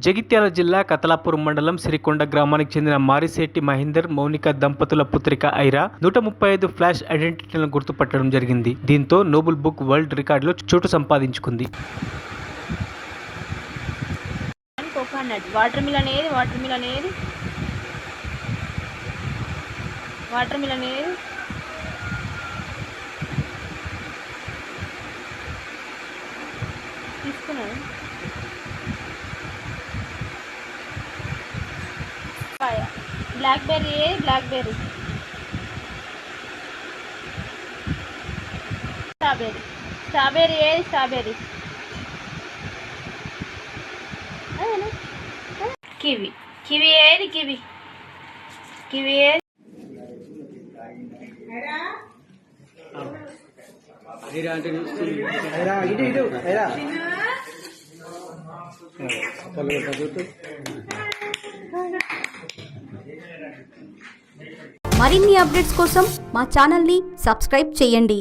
జగిత్యాల జిల్లా కతలాపూర్ మండలం సిరికొండ గ్రామానికి చెందిన మారిశెట్టి మహేందర్, మౌనిక దంపతుల పుత్రిక ఐరా 135 ఫ్లాష్ ఐడెంటిటీలను గుర్తుపట్టడం జరిగింది. దీంతో నోబెల్ బుక్ వరల్డ్ రికార్డులో చోటు సంపాదించుకుంది. వాటర్ మిలన్ తీసుకున్నాను. బ్లాక్బెర్రీ స్ట్రాబెర్రీ కివి ఏది మరిన్ని అప్డేట్స్ కోసం మా ఛానల్ని సబ్స్క్రైబ్ చేయండి.